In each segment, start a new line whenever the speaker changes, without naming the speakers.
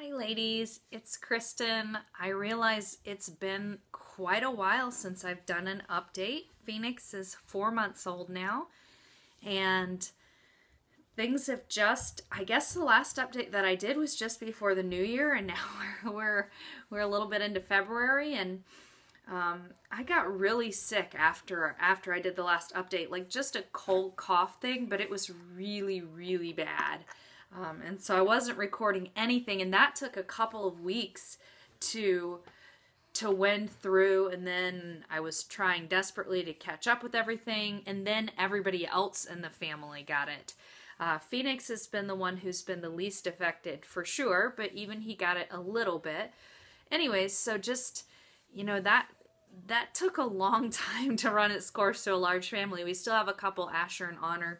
Hi ladies, it's Kristen. I realize it's been quite a while since I've done an update. Phoenix is 4 months old now, and things have I guess the last update that I did was just before the new year, and now we're a little bit into February, and I got really sick after I did the last update, like just a cold cough thing, but it was really bad. And so I wasn't recording anything, and that took a couple of weeks to wend through, and then I was trying desperately to catch up with everything, and then everybody else in the family got it. Phoenix has been the one who's been the least affected for sure, but even he got it a little bit. Anyways, so just, you know, that took a long time to run its course to a large family. We still have a couple, Asher and Honor,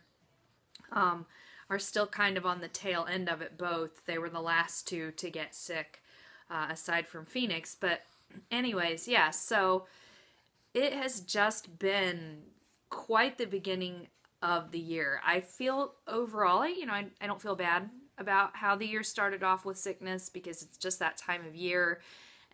are still kind of on the tail end of it both. They were the last two to get sick, aside from Phoenix. But anyways, yeah, so it has just been quite the beginning of the year. I feel overall, I don't feel bad about how the year started off with sickness, because it's just that time of year.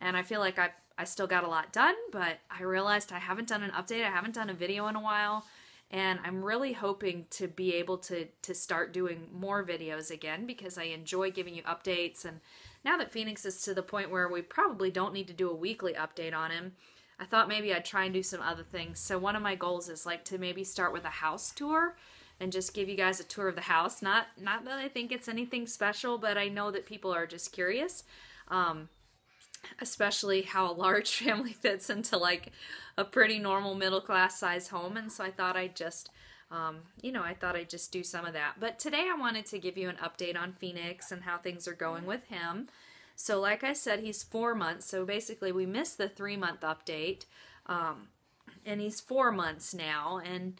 And I feel like I still got a lot done, but I realized I haven't done an update. I haven't done a video in a while. And I'm really hoping to be able to start doing more videos again, because I enjoy giving you updates. And now that Phoenix is to the point where we probably don't need to do a weekly update on him, I thought maybe I'd try and do some other things. So one of my goals is like to maybe start with a house tour and just give you guys a tour of the house. Not that I think it's anything special, but I know that people are just curious. Especially how a large family fits into like a pretty normal middle class size home. And so I thought I'd just, do some of that. But today I wanted to give you an update on Phoenix and how things are going with him. So like I said, he's 4 months. So basically we missed the 3-month update. And he's 4 months now. And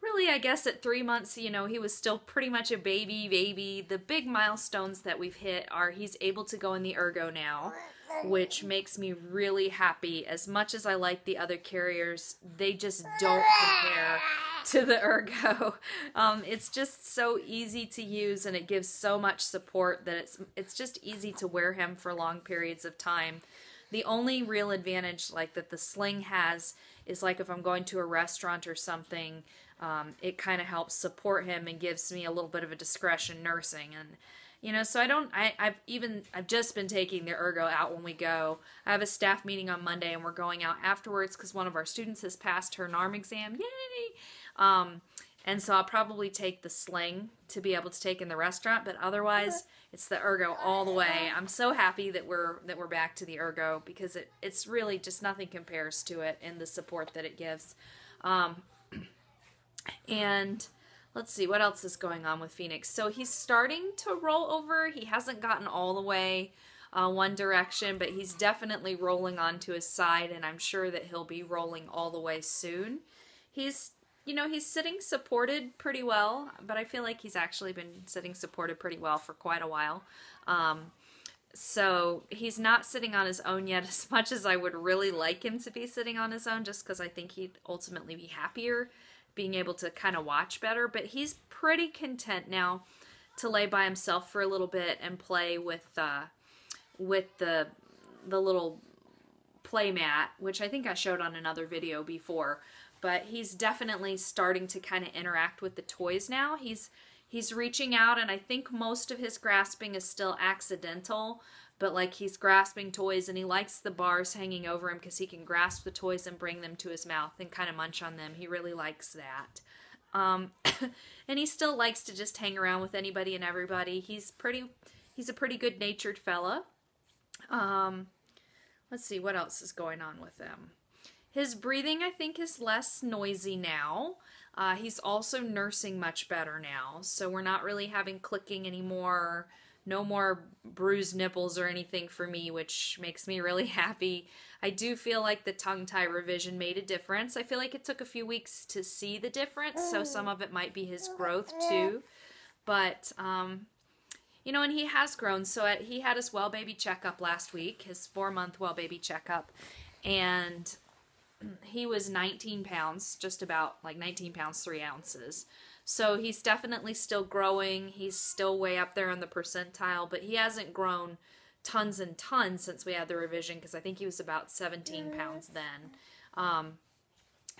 really, I guess at 3 months, he was still pretty much a baby. The big milestones that we've hit are he's able to go in the ergo now, which makes me really happy. As much as I like the other carriers, they just don't compare to the ergo. It's just so easy to use, and it gives so much support that it's just easy to wear him for long periods of time. The only real advantage like that the sling has is like if I'm going to a restaurant or something, it kind of helps support him and gives me a little bit of a discretion nursing. And so I've just been taking the ergo out when we go. I have a staff meeting on Monday, and we're going out afterwards because one of our students has passed her NARM exam. Yay! And so I'll probably take the sling to be able to take in the restaurant, but otherwise it's the ergo all the way. I'm so happy that we're back to the ergo, because it's really just nothing compares to it in the support that it gives. And let's see, what else is going on with Phoenix? So he's starting to roll over. He hasn't gotten all the way one direction, but he's definitely rolling onto his side, and I'm sure that he'll be rolling all the way soon. He's sitting supported pretty well, but I feel like he's actually been sitting supported pretty well for quite a while. So he's not sitting on his own yet, as much as I would really like him to be sitting on his own, just because I think he'd ultimately be happier being able to kind of watch better. But he's pretty content now to lay by himself for a little bit and play with the little play mat, which I think I showed on another video before. But he's definitely starting to kind of interact with the toys now. He's reaching out, and I think most of his grasping is still accidental, but like he's grasping toys, and he likes the bars hanging over him because he can grasp the toys and bring them to his mouth and kind of munch on them. He really likes that. And he still likes to just hang around with anybody and everybody. He's a pretty good-natured fella. Let's see what else is going on with him. His breathing, I think, is less noisy now. He's also nursing much better now, so we're not really having clicking anymore. No more bruised nipples or anything for me, which makes me really happy. I do feel like the tongue tie revision made a difference. I feel like it took a few weeks to see the difference, so some of it might be his growth too. But, and he has grown. So he had his well baby checkup last week, his 4-month well baby checkup, and he was 19 pounds, just about like 19 pounds, 3 ounces. So he's definitely still growing. He's still way up there on the percentile, but he hasn't grown tons and tons since we had the revision, because I think he was about 17 pounds then.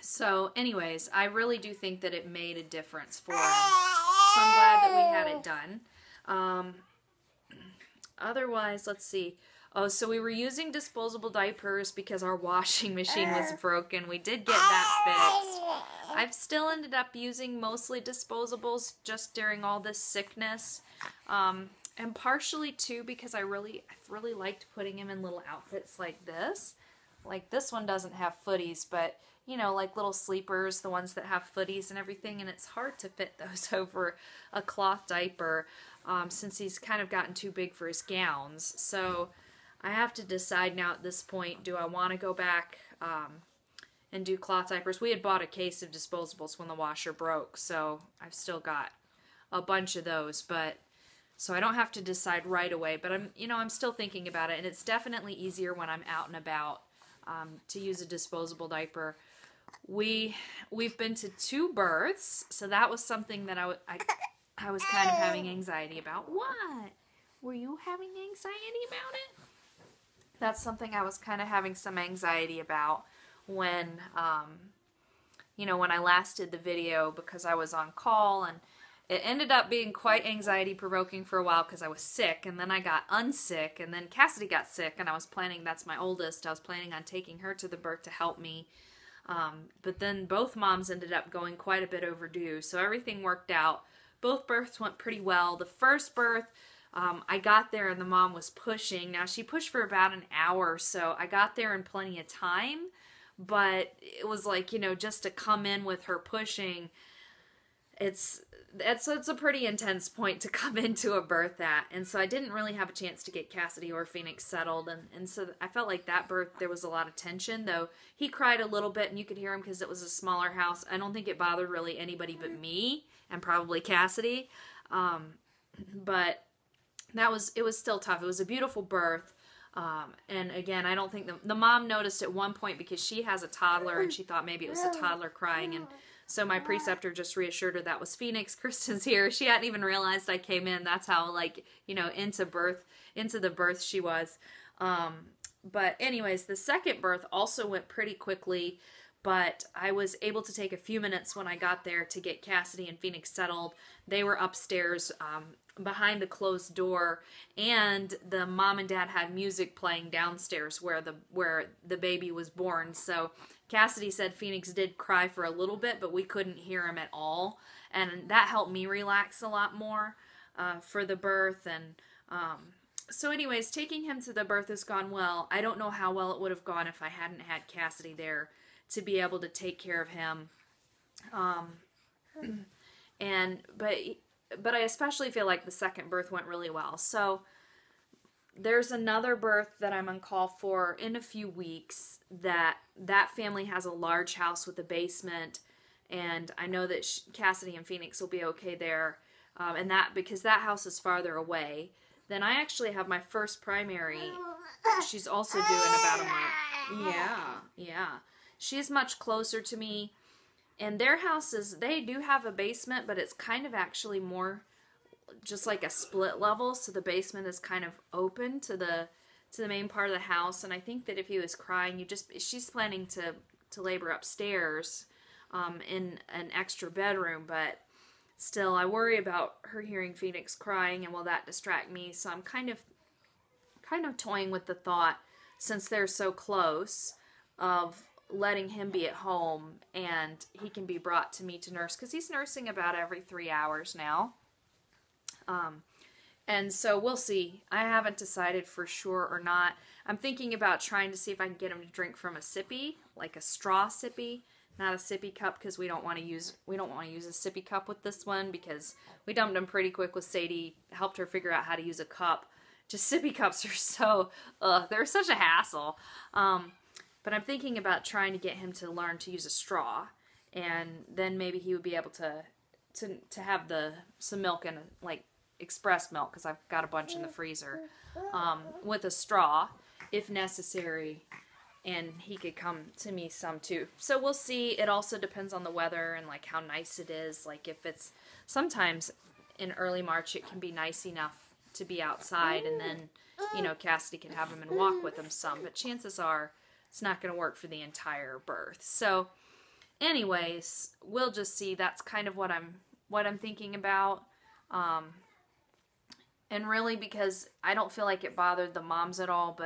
So anyways, I really do think that it made a difference for him. So I'm glad that we had it done. Otherwise, let's see. Oh, so we were using disposable diapers because our washing machine was broken. We did get that fixed. I've still ended up using mostly disposables just during all this sickness. And partially too because I've really liked putting him in little outfits like this. Like this one doesn't have footies, but you know, like little sleepers, the ones that have footies and everything, and it's hard to fit those over a cloth diaper since he's kind of gotten too big for his gowns. So I have to decide now at this point, do I want to go back and do cloth diapers? We had bought a case of disposables when the washer broke, so I've still got a bunch of those, but so I don't have to decide right away, but I'm still thinking about it, and it's definitely easier when I'm out and about to use a disposable diaper. We've been to 2 births, so that was something that I was kind of having anxiety about. What? Were you having anxiety about it? That's something I was kind of having some anxiety about when, when I last did the video, because I was on call, and it ended up being quite anxiety-provoking for a while because I was sick, and then I got unsick, and then Cassidy got sick, and I was planning, that's my oldest, I was planning on taking her to the birth to help me. But then both moms ended up going quite a bit overdue, so everything worked out. Both births went pretty well. The first birth, I got there and the mom was pushing. Now, she pushed for about an hour, so I got there in plenty of time, but it was like, just to come in with her pushing, it's a pretty intense point to come into a birth at, and so I didn't really have a chance to get Cassidy or Phoenix settled, and so I felt like that birth, there was a lot of tension, though he cried a little bit, and you could hear him because it was a smaller house. I don't think it bothered really anybody but me, and probably Cassidy, but it was still tough. It was a beautiful birth, and again, I don't think the mom noticed at one point because she has a toddler, and she thought maybe it was a toddler crying, and so my preceptor just reassured her that was Phoenix. Kristen's here. She hadn't even realized I came in. That's how, into the birth she was. But anyways, the second birth also went pretty quickly, but I was able to take a few minutes when I got there to get Cassidy and Phoenix settled. They were upstairs behind a closed door, and the mom and dad had music playing downstairs where the baby was born. So Cassidy said Phoenix did cry for a little bit, but we couldn't hear him at all, and that helped me relax a lot more for the birth. And so anyways, taking him to the birth has gone well. I don't know how well it would have gone if I hadn't had Cassidy there to be able to take care of him. But I especially feel like the second birth went really well. So there's another birth that I'm on call for in a few weeks. That family has a large house with a basement, and I know that Cassidy and Phoenix will be okay there. And that because that house is farther away. Then I actually have my first primary. She's also due in about a month. Yeah. She's much closer to me. And their houses, they do have a basement, but it's kind of actually more just like a split level. So the basement is kind of open to the main part of the house. And I think that if he was crying, she's planning to labor upstairs in an extra bedroom. But still, I worry about her hearing Phoenix crying, and will that distract me? So I'm kind of toying with the thought, since they're so close, of letting him be at home and he can be brought to me to nurse, because he's nursing about every 3 hours now. And so we'll see. I haven't decided for sure or not. I'm thinking about trying to see if I can get him to drink from a sippy, like a straw sippy, not a sippy cup, because we don't want to use a sippy cup with this one, because we dumped him pretty quick with Sadie, helped her figure out how to use a cup. Just sippy cups are they're such a hassle. But I'm thinking about trying to get him to learn to use a straw, and then maybe he would be able to have some milk and like express milk, because I've got a bunch in the freezer, with a straw if necessary, and he could come to me some too. So we'll see. It also depends on the weather and like how nice it is. Like if it's sometimes in early March, it can be nice enough to be outside, and then, you know, Cassidy can have him and walk with him some, but chances are it's not going to work for the entire birth. So anyways, we'll just see. That's kind of what I'm thinking about. And really, because I don't feel like it bothered the moms at all,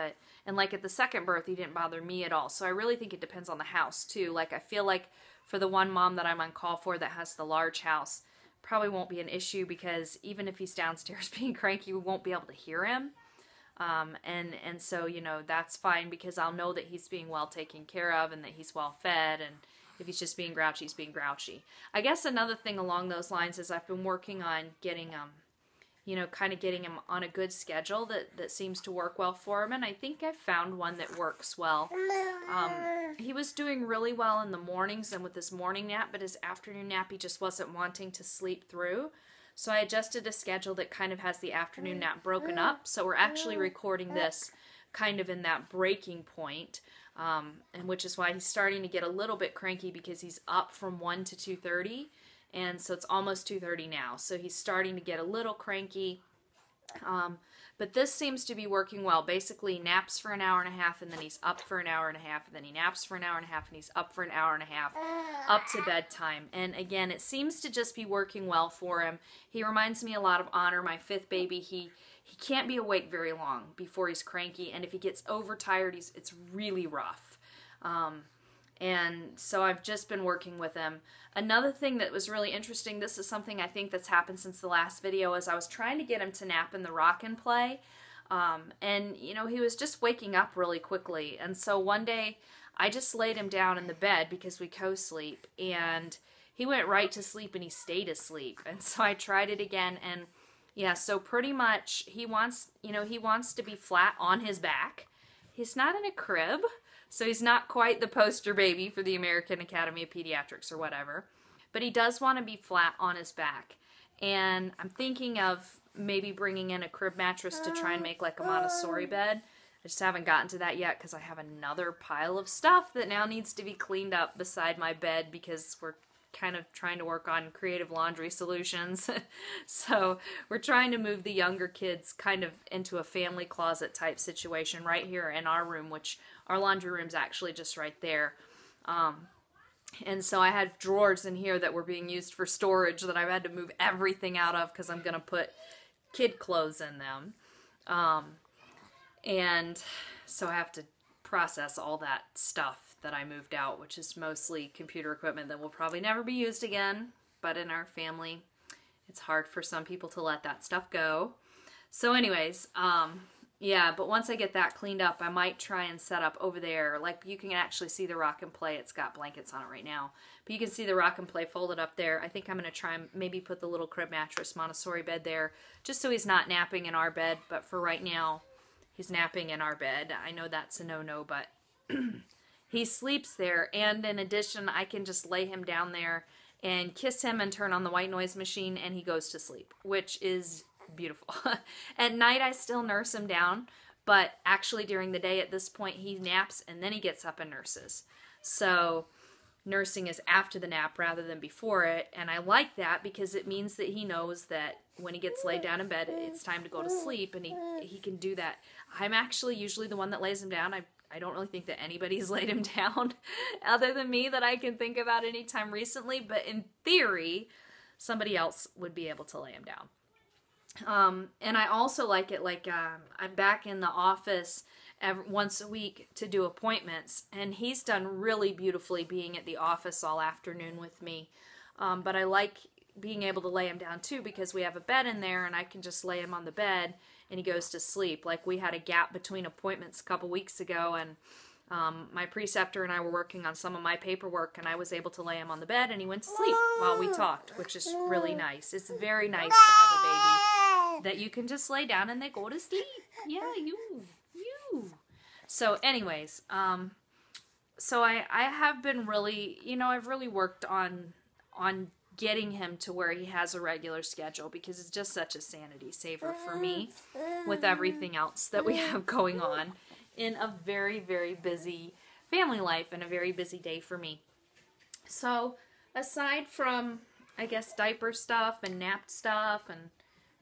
and like at the second birth, he didn't bother me at all. So I really think it depends on the house too. Like I feel like for the one mom that I'm on call for that has the large house, probably won't be an issue, because even if he's downstairs being cranky, we won't be able to hear him. And so, you know, that's fine, because I'll know that he's being well taken care of and that he's well fed, and if he's just being grouchy, he's being grouchy. I guess another thing along those lines is I've been working on getting, you know, kind of getting him on a good schedule that seems to work well for him, and I think I've found one that works well. He was doing really well in the mornings and with his morning nap, but his afternoon nap he just wasn't wanting to sleep through. So I adjusted a schedule that kind of has the afternoon nap broken up, so we're actually recording this kind of in that breaking point, and which is why he's starting to get a little bit cranky, because he's up from 1 to 2:30. And so it's almost 2:30 now. So he's starting to get a little cranky. But this seems to be working well. Basically, he naps for an hour and a half, and then he's up for an hour and a half, and then he naps for an hour and a half, and he's up for an hour and a half, up to bedtime. And again, it seems to just be working well for him. He reminds me a lot of Honor, my fifth baby. He can't be awake very long before he's cranky, and if he gets overtired, it's really rough. And so I've just been working with him. Another thing that was really interesting, this is something I think that's happened since the last video, is I was trying to get him to nap in the rock and play. And, you know, he was just waking up really quickly. And so one day I just laid him down in the bed, because we co-sleep, and he went right to sleep, and he stayed asleep. And so I tried it again, and yeah, so pretty much he wants, you know, he wants to be flat on his back. He's not in a crib. So he's not quite the poster baby for the American Academy of Pediatrics or whatever. But he does want to be flat on his back. And I'm thinking of maybe bringing in a crib mattress to try and make like a Montessori bed. I just haven't gotten to that yet, because I have another pile of stuff that now needs to be cleaned up beside my bed, because we're kind of trying to work on creative laundry solutions. So we're trying to move the younger kids kind of into a family closet type situation right here in our room, which our laundry room's actually just right there. And so I had drawers in here that were being used for storage that I've had to move everything out of, because I'm going to put kid clothes in them. And so I have to process all that stuff that I moved out, which is mostly computer equipment that will probably never be used again. But in our family, it's hard for some people to let that stuff go. So anyways, yeah, but once I get that cleaned up, I might try and set up over there. Like, you can actually see the rock and play. It's got blankets on it right now. But you can see the rock and play folded up there. I think I'm going to try and maybe put the little crib mattress Montessori bed there, just so he's not napping in our bed. But for right now, he's napping in our bed. I know that's a no-no, but he sleeps there. And in addition, I can just lay him down there and kiss him and turn on the white noise machine, and he goes to sleep, which is beautiful. At night, I still nurse him down, but actually during the day at this point, he naps and then he gets up and nurses. So nursing is after the nap rather than before it, and I like that, because it means that he knows that when he gets laid down in bed, it's time to go to sleep, and he can do that. I'm actually usually the one that lays him down. I don't really think that anybody's laid him down other than me that I can think about any time recently, but in theory, somebody else would be able to lay him down. And I also like it, like, I'm back in the office once a week to do appointments, and he's done really beautifully being at the office all afternoon with me. But I like being able to lay him down too, because we have a bed in there, and I can just lay him on the bed and he goes to sleep. Like, we had a gap between appointments a couple weeks ago, and my preceptor and I were working on some of my paperwork, and I was able to lay him on the bed, and he went to sleep while we talked, which is really nice. It's very nice to have a baby that you can just lay down and they go to sleep. Yeah, you. So anyways, so I have been really, you know, I've really worked on getting him to where he has a regular schedule, because it's just such a sanity saver for me with everything else that we have going on in a very, very busy family life and a very busy day for me. So aside from, I guess, diaper stuff and nap stuff and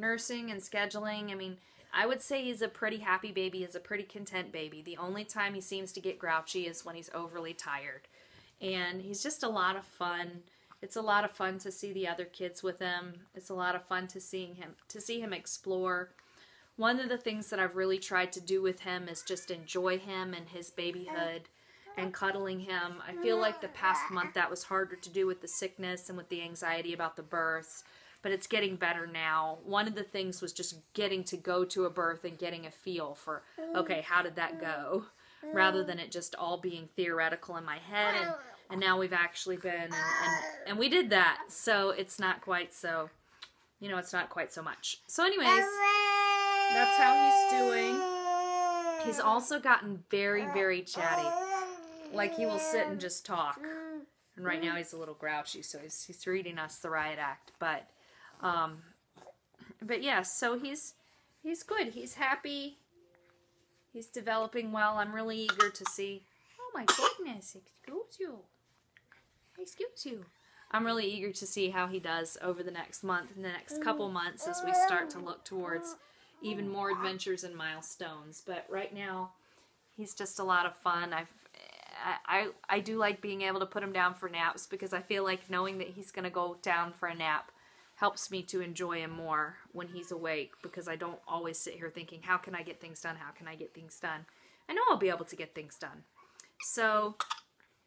nursing and scheduling. I mean, I would say he's a pretty happy baby. He's a pretty content baby. The only time he seems to get grouchy is when he's overly tired. And he's just a lot of fun. It's a lot of fun to see the other kids with him. It's a lot of fun to see him explore. One of the things that I've really tried to do with him is just enjoy him and his babyhood and cuddling him. I feel like the past month that was harder to do with the sickness and with the anxiety about the births, but it's getting better now. One of the things was just getting to go to a birth and getting a feel for, okay, how did that go? Rather than it just all being theoretical in my head. And now we've actually been, and we did that. So it's not quite so, you know, it's not quite so much. So anyways, that's how he's doing. He's also gotten very, very chatty. Like he will sit and just talk. And right now he's a little grouchy, so he's reading us the riot act. But yeah, so he's good. He's happy. He's developing well. I'm really eager to see. Oh my goodness! Excuse you. Excuse you. I'm really eager to see how he does over the next month and the next couple months as we start to look towards even more adventures and milestones. But right now, he's just a lot of fun. I do like being able to put him down for naps because I feel like knowing that he's going to go down for a nap helps me to enjoy him more when he's awake, because I don't always sit here thinking, how can I get things done? How can I get things done? I know I'll be able to get things done. So,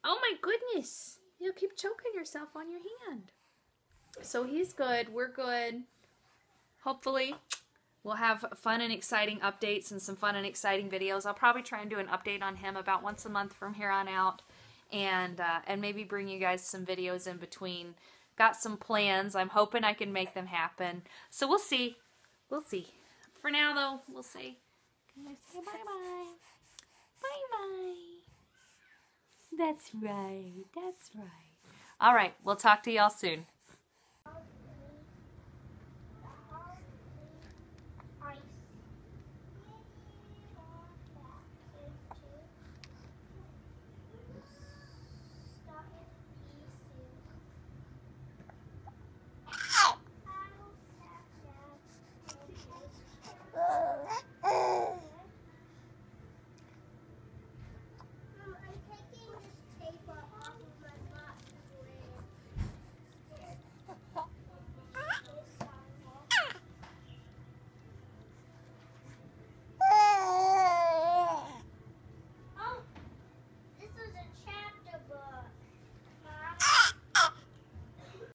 oh my goodness, you'll keep choking yourself on your hand. So he's good. We're good. Hopefully we'll have fun and exciting updates and some fun and exciting videos. I'll probably try and do an update on him about once a month from here on out, and maybe bring you guys some videos in between. Got some plans. I'm hoping I can make them happen. So we'll see. We'll see. For now, though, we'll say, can I say bye-bye? Bye-bye. That's right. That's right. All right. We'll talk to y'all soon.